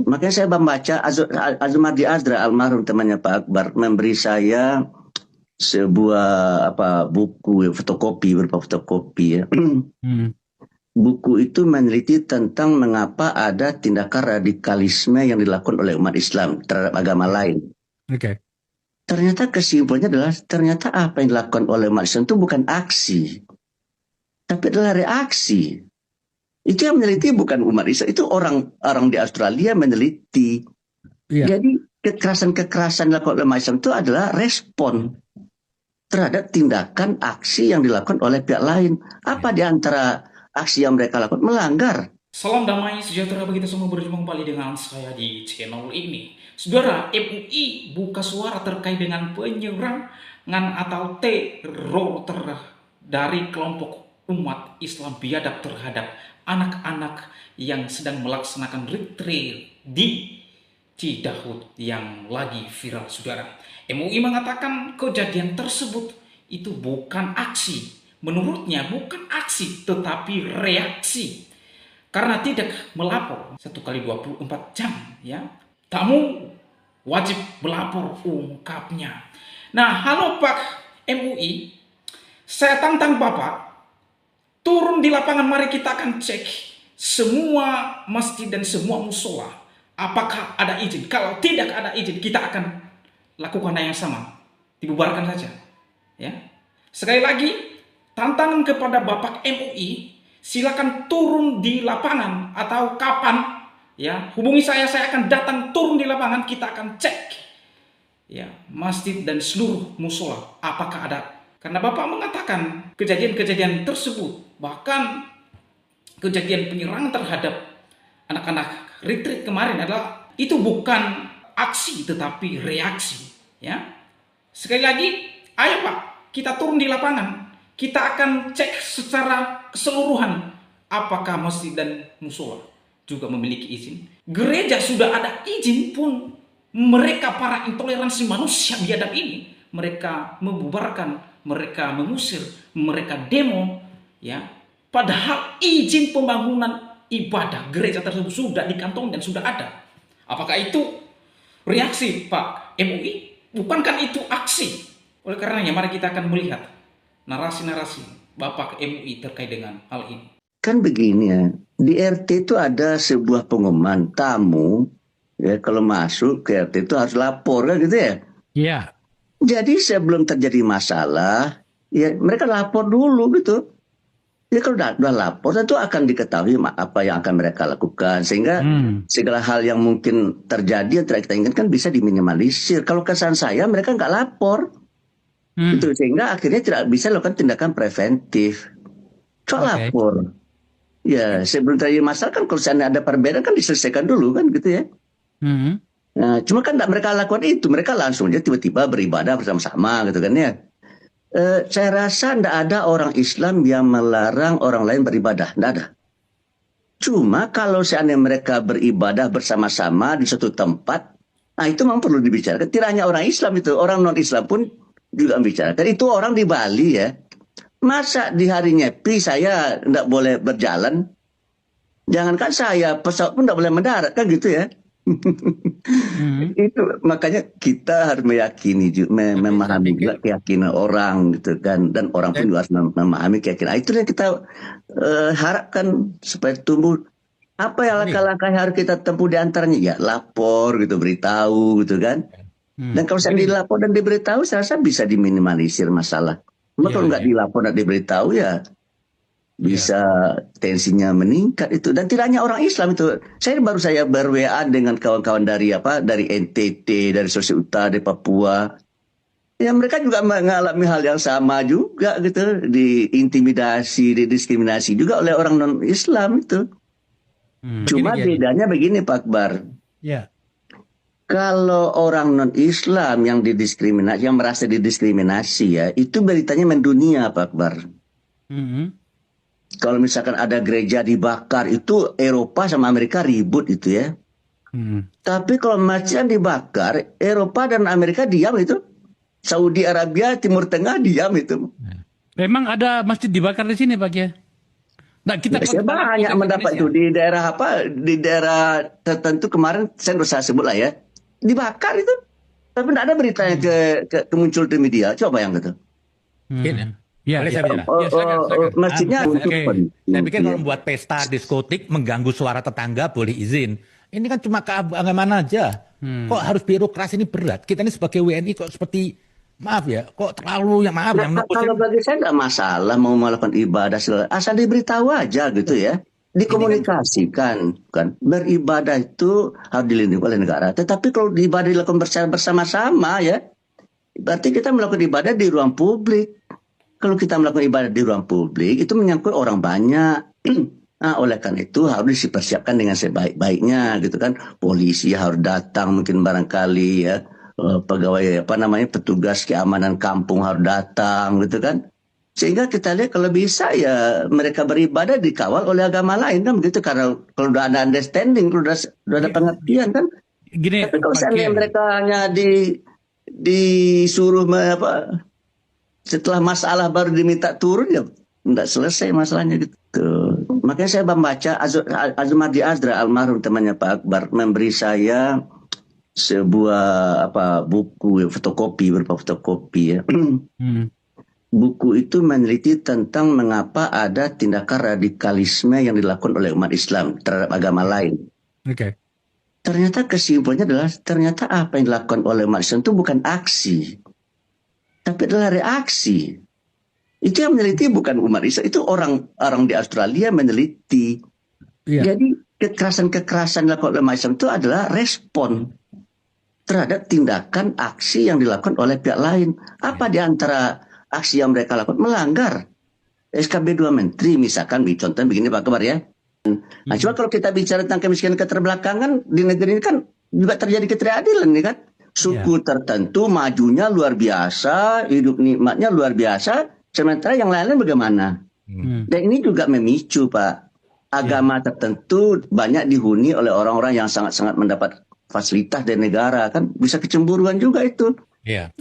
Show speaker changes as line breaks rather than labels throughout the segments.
Makanya saya membaca Azumardi Azra almarhum temannya Pak Akbar memberi saya sebuah buku fotokopi berupa fotokopi ya.
Hmm.
Buku itu meneliti tentang mengapa ada tindakan radikalisme yang dilakukan oleh umat Islam terhadap agama lain.
Oke.
Ternyata kesimpulannya adalah ternyata apa yang dilakukan oleh umat Islam itu bukan aksi, tapi adalah reaksi. Itu yang meneliti bukan umat Islam, itu orang di Australia meneliti.
Iya.
Jadi kekerasan-kekerasan dilakukan oleh umat Islam itu adalah respon terhadap tindakan aksi yang dilakukan oleh pihak lain. Apa di antara aksi yang mereka lakukan? Melanggar.
Salam damai sejahtera bagi kita semua, berjumpa kembali dengan saya di channel ini. Saudara, MUI buka suara terkait dengan penyerangan atau teror dari kelompok umat Islam biadab terhadap anak-anak yang sedang melaksanakan retreat di Cidahut yang lagi viral, saudara. MUI mengatakan kejadian tersebut itu bukan aksi. Menurutnya bukan aksi, tetapi reaksi. Karena tidak melapor 1 kali 24 jam, ya, tamu wajib melapor ungkapnya. Nah, halo Pak MUI, saya tantang Bapak turun di lapangan, mari kita akan cek semua masjid dan semua musola. Apakah ada izin? Kalau tidak ada izin, kita akan lakukan yang sama. Dibubarkan saja. Ya. Sekali lagi, tantangan kepada Bapak MUI, silakan turun di lapangan atau kapan, ya, hubungi saya akan datang turun di lapangan, kita akan cek, ya, masjid dan seluruh musola apakah ada. Karena Bapak mengatakan kejadian-kejadian tersebut, bahkan kejadian penyerangan terhadap anak-anak retreat kemarin adalah itu bukan aksi tetapi reaksi, ya. Sekali lagi, ayo Pak, kita turun di lapangan. Kita akan cek secara keseluruhan apakah masjid dan musola juga memiliki izin. Gereja sudah ada izin pun mereka para intoleransi manusia biadab ini, mereka membubarkan, mereka mengusir, mereka demo, ya. Padahal izin pembangunan ibadah gereja tersebut sudah dikantong dan sudah ada. Apakah itu reaksi Pak MUI? Bukankah itu aksi? Oleh karenanya mari kita akan melihat narasi-narasi Bapak MUI terkait dengan hal ini.
Kan begini ya, di RT itu ada sebuah pengumuman tamu, ya, kalau masuk ke RT itu harus lapor kan gitu ya.
Iya.
Jadi sebelum terjadi masalah, ya mereka lapor dulu gitu. Ya kalau udah lapor tentu akan diketahui apa yang akan mereka lakukan, sehingga segala hal yang mungkin terjadi yang tidak kita inginkan bisa diminimalisir. Kalau kesan saya mereka nggak lapor. Itu sehingga akhirnya tidak bisa lakukan tindakan preventif. Kok lapor? Ya sebelum terjadi masalah kan kalau seandainya ada perbedaan kan diselesaikan dulu kan gitu ya. Nah, cuma kan mereka lakukan itu, mereka langsung aja tiba-tiba beribadah bersama-sama gitu kan ya. Saya rasa tidak ada orang Islam yang melarang orang lain beribadah, tidak ada. Cuma kalau seandainya mereka beribadah bersama-sama di suatu tempat, nah itu memang perlu dibicarakan. Tidak hanya orang Islam itu, orang non-Islam pun juga membicarakan. Itu orang di Bali ya. Masa di hari Nyepi saya tidak boleh berjalan? Jangankan saya, pesawat pun tidak boleh mendarat kan gitu ya. Itu makanya kita harus meyakini juga, memahami juga keyakinan orang gitu kan, dan orang pun juga harus memahami keyakinan. Itu yang kita harapkan supaya tumbuh. Apa yang langkah-langkah yang harus kita tempuh di antaranya? Ya lapor gitu, beritahu gitu kan. Dan kalau saya dilapor dan diberitahu, saya rasa bisa diminimalisir masalah. Cuma kalau nggak dilapor dan diberitahu ya bisa tensinya meningkat itu. Dan tidak hanya orang Islam itu. Saya ber-WA dengan kawan-kawan dari NTT, dari Sulawesi Utara, dari Papua. Ya mereka juga mengalami hal yang sama juga gitu, diintimidasi, didiskriminasi juga oleh orang non-Islam itu. Cuma bedanya begini Pak Akbar.
Ya.
Kalau orang non-Islam yang didiskriminasi, yang merasa didiskriminasi ya, itu beritanya mendunia Pak Akbar. Kalau misalkan ada gereja dibakar, itu Eropa sama Amerika ribut itu ya. Tapi kalau masjid dibakar, Eropa dan Amerika diam itu. Saudi Arabia, Timur Tengah diam itu.
Memang ada masjid dibakar di sini Pak ya? Nah, kita
Ya, saya banyak mendapat itu di daerah apa, di daerah tertentu kemarin saya nggak usah sebut lah ya, dibakar itu, tapi tidak ada beritanya ke muncul di media. Coba yang gitu.
Ya,
Boleh saya bicara?
ya, silakan.
Masjidnya untuk
Saya pikir kalau membuat pesta diskotik mengganggu suara tetangga boleh izin. Ini kan cuma keagamaan aja. Kok harus birokrasi ini berat? Kita ini sebagai WNI kok seperti, maaf ya, kok terlalu yang maaf yang
Kalau bagi saya nggak masalah mau melakukan ibadah asal diberitahu aja gitu ya, dikomunikasikan kan. Beribadah itu harus dilindungi oleh negara. Tetapi kalau ibadah dilakukan bersama-sama ya, berarti kita melakukan ibadah di ruang publik. Kalau kita melakukan ibadah di ruang publik itu menyangkut orang banyak. Nah, oleh karena itu harus dipersiapkan dengan sebaik-baiknya gitu kan. Polisi harus datang mungkin barangkali ya. Pegawai apa namanya petugas keamanan kampung harus datang gitu kan. Sehingga kita lihat kalau bisa ya mereka beribadah dikawal oleh agama lain kan begitu, karena kalau udah ada understanding, kalau udah ada pengertian kan.
Gini,
tapi kalau seandainya mereka hanya disuruh apa, setelah masalah baru diminta turun ya nggak selesai masalahnya gitu. Makanya saya membaca Azumadi Azra almarhum temannya Pak Akbar memberi saya sebuah buku fotokopi, berupa fotokopi ya. Buku itu meneliti tentang mengapa ada tindakan radikalisme yang dilakukan oleh umat Islam terhadap agama lain. Ternyata kesimpulannya adalah ternyata apa yang dilakukan oleh umat Islam itu bukan aksi, tapi adalah reaksi. Itu yang meneliti bukan umat Islam, itu orang di Australia meneliti. Jadi kekerasan-kekerasan dilakukan oleh umat Islam itu adalah respon terhadap tindakan aksi yang dilakukan oleh pihak lain. Apa di antara aksi yang mereka lakukan? Melanggar SKB 2 Menteri misalkan, contohnya begini Pak Akbar ya. Nah, cuma kalau kita bicara tentang kemiskinan keterbelakangan di negeri ini kan juga terjadi ketidakadilan nih kan. Suku tertentu majunya luar biasa, hidup nikmatnya luar biasa, sementara yang lain-lain bagaimana? Dan ini juga memicu Pak, agama tertentu banyak dihuni oleh orang-orang yang sangat-sangat mendapat fasilitas dari negara, kan bisa kecemburuan juga itu.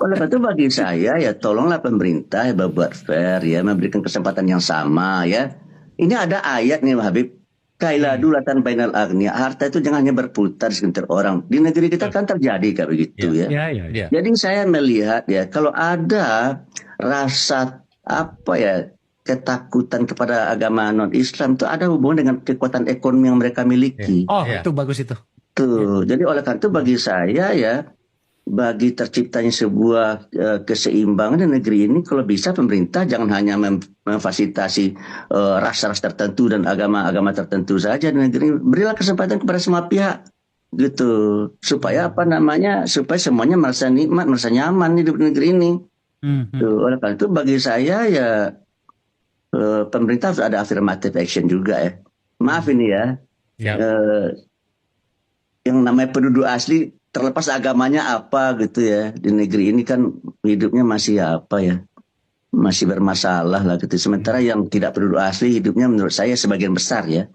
Oleh karena itu bagi saya ya tolonglah pemerintah ya berbuat fair ya, memberikan kesempatan yang sama ya. Ini ada ayat nih Habib, Kaila dulatan bainal agniya, harta itu jangan hanya berputar di sekitar orang. Di negeri kita kan terjadi kayak begitu ya. Jadi saya melihat ya kalau ada rasa ketakutan kepada agama non-Islam itu ada hubungan dengan kekuatan ekonomi yang mereka miliki.
Itu bagus itu.
Jadi oleh karena itu bagi saya ya, bagi terciptanya sebuah keseimbangan di negeri ini, kalau bisa pemerintah jangan hanya memfasilitasi ras-ras tertentu dan agama-agama tertentu saja di negeri ini. Berilah kesempatan kepada semua pihak gitu, supaya supaya semuanya merasa nikmat, merasa nyaman hidup di negeri ini. Oleh karena itu bagi saya ya pemerintah harus ada affirmative action juga ya. Maaf ini ya. Yang namanya penduduk asli terlepas agamanya apa gitu ya, di negeri ini kan hidupnya masih masih bermasalah lah gitu. Sementara yang tidak penduduk asli hidupnya menurut saya sebagian besar ya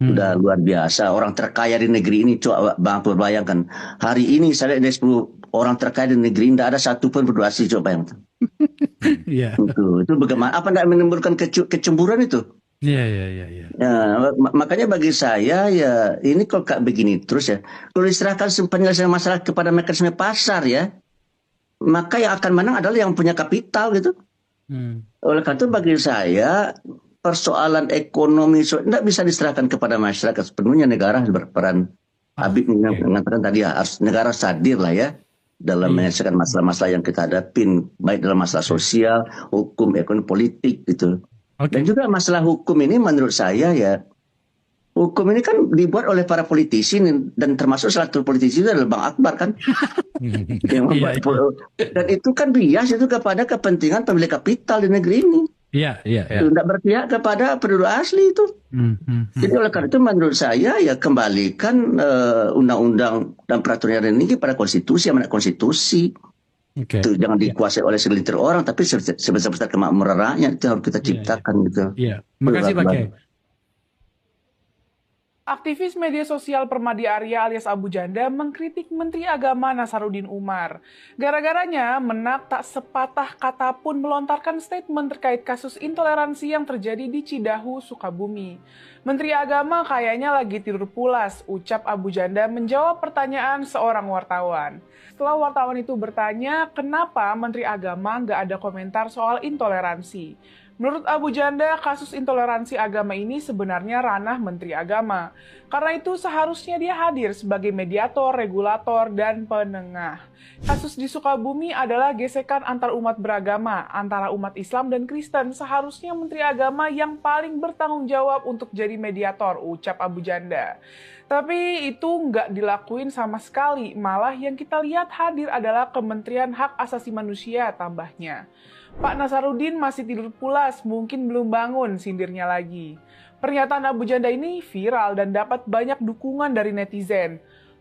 udah luar biasa. Orang terkaya di negeri ini, coba Bang Pur bayangkan hari ini saya lihat dari 10 orang terkaya di negeri ini tidak ada satupun penduduk asli, coba bayangkan. Itu bagaimana, apa tidak menimbulkan kecemburuan itu? Makanya bagi saya ya ini kalau kayak begini terus ya, kalau diserahkan penyelesaian masalah kepada mekanisme pasar ya, maka yang akan menang adalah yang punya kapital gitu. Oleh karena itu bagi saya persoalan ekonomi tidak bisa diserahkan kepada masyarakat sepenuhnya, negara harus berperan. Habib mengatakan tadi harus negara hadir lah ya dalam menyelesaikan masalah-masalah yang kita hadapin, baik dalam masalah sosial, hukum, ekonomi, politik gitu. Dan juga masalah hukum ini menurut saya ya, hukum ini kan dibuat oleh para politisi dan termasuk salah satu politisi itu adalah Bang Akbar kan. Dan itu kan bias itu kepada kepentingan pemilik kapital di negeri ini. Tidak berpihak kepada penduduk asli itu. Jadi oleh karena itu menurut saya ya kembalikan undang-undang dan peraturan ini pada konstitusi, amanat konstitusi. Itu jangan dikuasai oleh segelintir orang, tapi sebesar-besar kemakmuran rakyat itu harus kita ciptakan gitu.
Makasih Pak Kiai.
Aktivis media sosial Permadi Arya alias Abu Janda mengkritik Menteri Agama Nasaruddin Umar. Gara-garanya, Menak tak sepatah kata pun melontarkan statement terkait kasus intoleransi yang terjadi di Cidahu, Sukabumi. Menteri Agama kayaknya lagi tidur pulas, ucap Abu Janda menjawab pertanyaan seorang wartawan. Setelah wartawan itu bertanya, kenapa Menteri Agama nggak ada komentar soal intoleransi? Menurut Abu Janda, kasus intoleransi agama ini sebenarnya ranah Menteri Agama. Karena itu seharusnya dia hadir sebagai mediator, regulator, dan penengah. Kasus di Sukabumi adalah gesekan antar umat beragama, antara umat Islam dan Kristen. Seharusnya Menteri Agama yang paling bertanggung jawab untuk jadi mediator, ucap Abu Janda. Tapi itu nggak dilakuin sama sekali, malah yang kita lihat hadir adalah Kementerian Hak Asasi Manusia, tambahnya. Pak Nasaruddin masih tidur pulas, mungkin belum bangun, sindirnya lagi. Pernyataan Abu Janda ini viral dan dapat banyak dukungan dari netizen.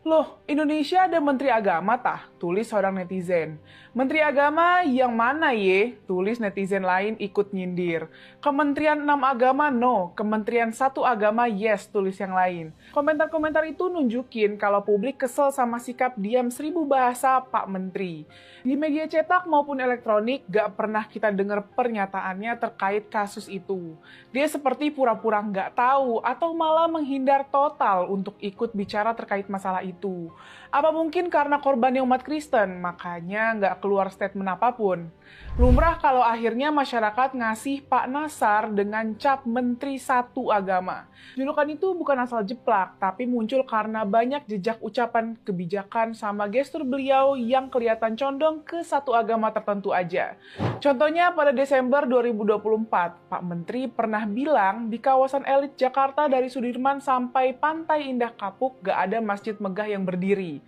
Loh, Indonesia ada Menteri Agama tah? Tulis seorang netizen. Menteri Agama yang mana ye? Tulis netizen lain ikut nyindir. Kementerian 6 Agama no, Kementerian 1 Agama yes, tulis yang lain. Komentar-komentar itu nunjukin kalau publik kesel sama sikap diam 1000 bahasa Pak Menteri. Di media cetak maupun elektronik gak pernah kita dengar pernyataannya terkait kasus itu. Dia seperti pura-pura gak tahu atau malah menghindar total untuk ikut bicara terkait masalah itu. Apa mungkin karena korbannya umat Kristen, makanya nggak keluar statement apapun. Lumrah kalau akhirnya masyarakat ngasih Pak Nasar dengan cap Menteri Satu Agama. Julukan itu bukan asal jeplak, tapi muncul karena banyak jejak ucapan kebijakan sama gestur beliau yang kelihatan condong ke satu agama tertentu aja. Contohnya pada Desember 2024, Pak Menteri pernah bilang di kawasan elit Jakarta dari Sudirman sampai Pantai Indah Kapuk gak ada masjid megah yang berdiri.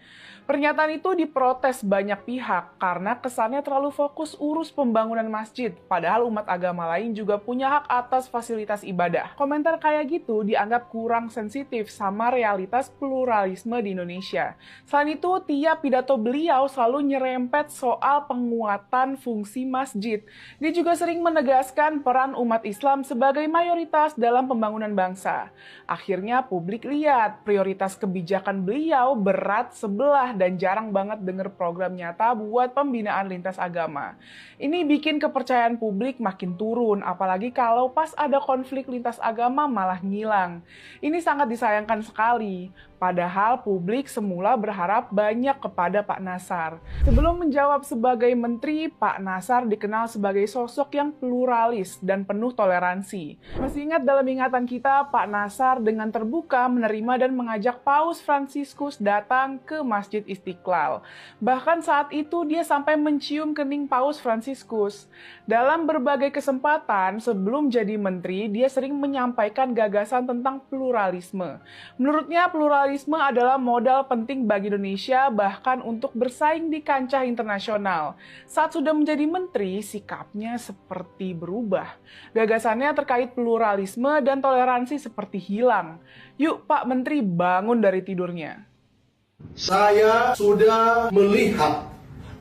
Pernyataan itu diprotes banyak pihak karena kesannya terlalu fokus urus pembangunan masjid, padahal umat agama lain juga punya hak atas fasilitas ibadah. Komentar kayak gitu dianggap kurang sensitif sama realitas pluralisme di Indonesia. Selain itu, tiap pidato beliau selalu nyerempet soal penguatan fungsi masjid. Dia juga sering menegaskan peran umat Islam sebagai mayoritas dalam pembangunan bangsa. Akhirnya publik lihat prioritas kebijakan beliau berat sebelah dan jarang banget denger program nyata buat pembinaan lintas agama. Ini bikin kepercayaan publik makin turun, apalagi kalau pas ada konflik lintas agama malah ngilang. Ini sangat disayangkan sekali. Padahal publik semula berharap banyak kepada Pak Nasar. Sebelum menjawab sebagai menteri, Pak Nasar dikenal sebagai sosok yang pluralis dan penuh toleransi. Masih ingat dalam ingatan kita, Pak Nasar dengan terbuka menerima dan mengajak Paus Fransiskus datang ke Masjid Istiqlal. Bahkan saat itu dia sampai mencium kening Paus Fransiskus. Dalam berbagai kesempatan sebelum jadi menteri, dia sering menyampaikan gagasan tentang pluralisme. Menurutnya pluralisme adalah modal penting bagi Indonesia bahkan untuk bersaing di kancah internasional. Saat sudah menjadi menteri, sikapnya seperti berubah. Gagasannya terkait pluralisme dan toleransi seperti hilang. Yuk Pak Menteri bangun dari tidurnya.
Saya sudah melihat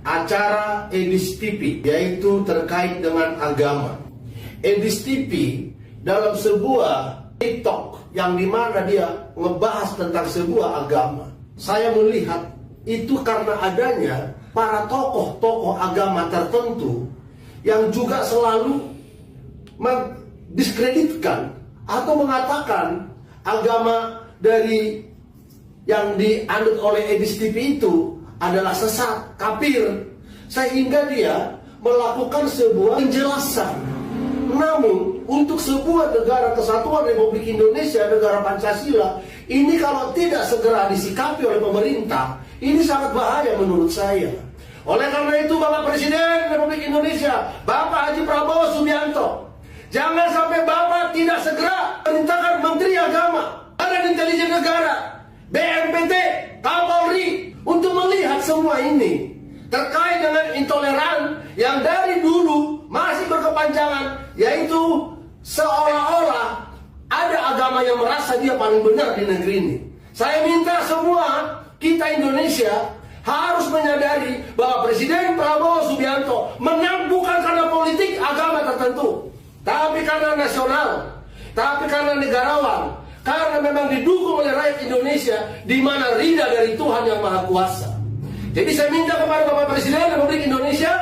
acara Edis TV, yaitu terkait dengan agama. Edis TV dalam sebuah TikTok yang dimana dia ngebahas tentang sebuah agama. Saya melihat itu karena adanya para tokoh-tokoh agama tertentu yang juga selalu mendiskreditkan atau mengatakan agama dari yang dianut oleh Edis TV itu adalah sesat, kafir, sehingga dia melakukan sebuah penjelasan. Namun untuk sebuah negara kesatuan Republik Indonesia, negara Pancasila, ini kalau tidak segera disikapi oleh pemerintah, ini sangat bahaya menurut saya. Oleh karena itu Bapak Presiden Republik Indonesia, Bapak Haji Prabowo Subianto, jangan sampai Bapak tidak segera perintahkan Menteri Agama, Badan Intelijen Negara, BNPT, Kapolri untuk melihat semua ini terkait dengan intoleran yang dari dulu masih berkepanjangan, yaitu seolah-olah ada agama yang merasa dia paling benar di negeri ini. Saya minta semua kita Indonesia harus menyadari bahwa Presiden Prabowo Subianto menang bukan karena politik agama tertentu, tapi karena nasional, tapi karena negarawan, karena memang didukung oleh rakyat Indonesia, di mana ridha dari Tuhan yang Maha Kuasa. Jadi saya minta kepada Bapak Presiden Republik Indonesia,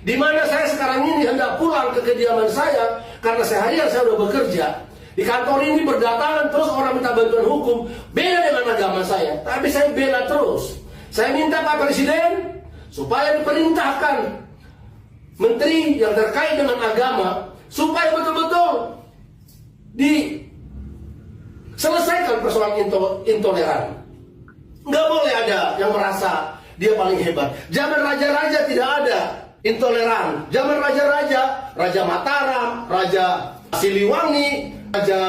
di mana saya sekarang ini hendak pulang ke kediaman saya, karena seharian saya sudah bekerja. Di kantor ini berdatangan terus orang minta bantuan hukum, beda dengan agama saya, tapi saya bela terus. Saya minta Pak Presiden supaya diperintahkan menteri yang terkait dengan agama, supaya betul-betul diselesaikan persoalan intoleran. Nggak boleh ada yang merasa dia paling hebat. Zaman raja-raja tidak ada intoleran. Zaman raja-raja, Raja Mataram, Raja Siliwangi, Raja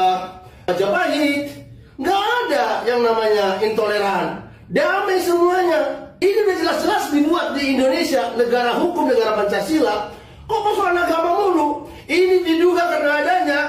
Majapahit, nggak ada yang namanya intoleran. Damai semuanya. Ini udah jelas-jelas dibuat di Indonesia, negara hukum, negara Pancasila. Kok persoalan agama mulu? Ini diduga karena adanya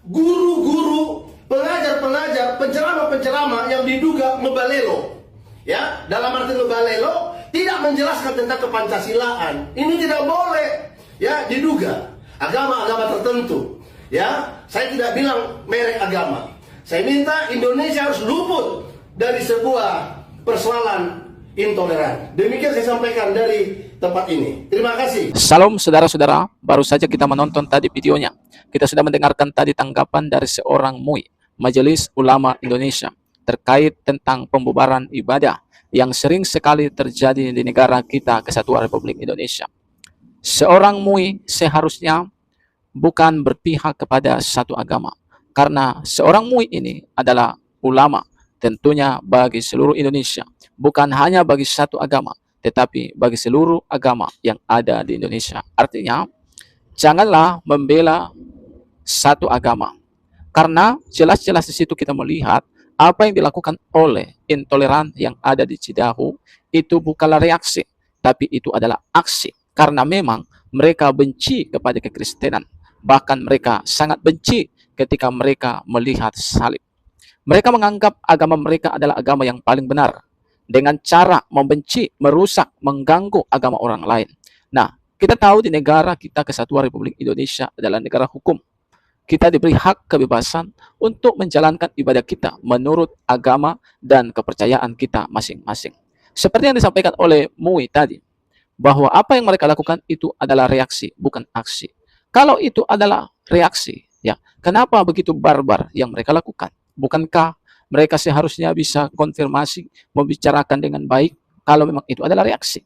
guru-guru, pengajar-pengajar, penceramah-penceramah yang diduga mebalelo. Ya, dalam arti mebalelo tidak menjelaskan tentang kepancasilaan. Ini tidak boleh ya diduga agama-agama tertentu. Ya, saya tidak bilang merek agama. Saya minta Indonesia harus luput dari sebuah persoalan intoleran. Demikian saya sampaikan dari tempat ini. Terima kasih.
Salam saudara-saudara, baru saja kita menonton tadi videonya. Kita sudah mendengarkan tadi tanggapan dari seorang MUI, Majelis Ulama Indonesia, terkait tentang pembubaran ibadah yang sering sekali terjadi di negara kita Kesatuan Republik Indonesia. Seorang MUI seharusnya bukan berpihak kepada satu agama, karena seorang MUI ini adalah ulama, tentunya bagi seluruh Indonesia, bukan hanya bagi satu agama, tetapi bagi seluruh agama yang ada di Indonesia. Artinya, janganlah membela satu agama, karena jelas-jelas di situ kita melihat apa yang dilakukan oleh intoleran yang ada di Cidahu itu bukanlah reaksi, tapi itu adalah aksi, karena memang mereka benci kepada kekristenan. Bahkan mereka sangat benci ketika mereka melihat salib. Mereka menganggap agama mereka adalah agama yang paling benar, dengan cara membenci, merusak, mengganggu agama orang lain. Nah, kita tahu di negara kita Kesatuan Republik Indonesia adalah negara hukum. Kita diberi hak kebebasan untuk menjalankan ibadah kita menurut agama dan kepercayaan kita masing-masing. Seperti yang disampaikan oleh MUI tadi, bahwa apa yang mereka lakukan itu adalah reaksi, bukan aksi. Kalau itu adalah reaksi, ya, kenapa begitu barbar yang mereka lakukan? Bukankah mereka seharusnya bisa konfirmasi, membicarakan dengan baik kalau memang itu adalah reaksi?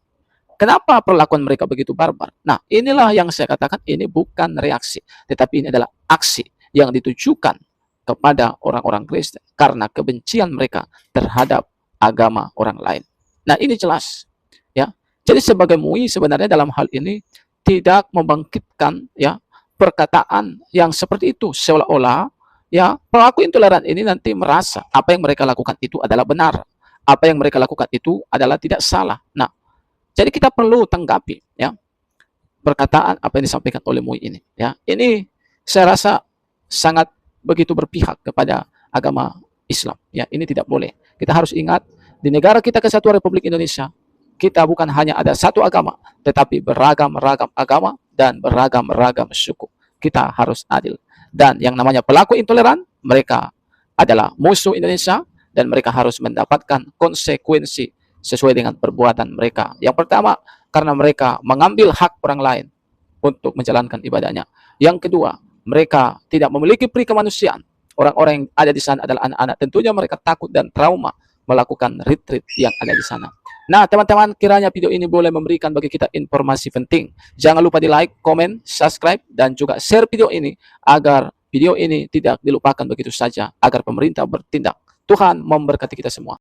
Kenapa perlakuan mereka begitu barbar? Nah, inilah yang saya katakan, ini bukan reaksi, tetapi ini adalah aksi yang ditujukan kepada orang-orang Kristen karena kebencian mereka terhadap agama orang lain. Nah, ini jelas, ya. Jadi sebagai MUI sebenarnya dalam hal ini tidak membangkitkan ya perkataan yang seperti itu, seolah-olah ya pelaku intoleran ini nanti merasa apa yang mereka lakukan itu adalah benar, apa yang mereka lakukan itu adalah tidak salah. Nah, jadi kita perlu tanggapi ya perkataan apa yang disampaikan oleh MUI ini. Ya, ini saya rasa sangat begitu berpihak kepada agama Islam. Ya, ini tidak boleh. Kita harus ingat di negara kita Kesatuan Republik Indonesia, kita bukan hanya ada satu agama, tetapi beragam-ragam agama dan beragam-ragam suku. Kita harus adil. Dan yang namanya pelaku intoleran, mereka adalah musuh Indonesia dan mereka harus mendapatkan konsekuensi sesuai dengan perbuatan mereka. Yang pertama, karena mereka mengambil hak orang lain untuk menjalankan ibadahnya. Yang kedua, mereka tidak memiliki peri kemanusiaan. Orang-orang yang ada di sana adalah anak-anak. Tentunya mereka takut dan trauma melakukan retreat yang ada di sana. Nah, teman-teman, kiranya video ini boleh memberikan bagi kita informasi penting. Jangan lupa di like, komen, subscribe, dan juga share video ini agar video ini tidak dilupakan begitu saja, agar pemerintah bertindak. Tuhan memberkati kita semua.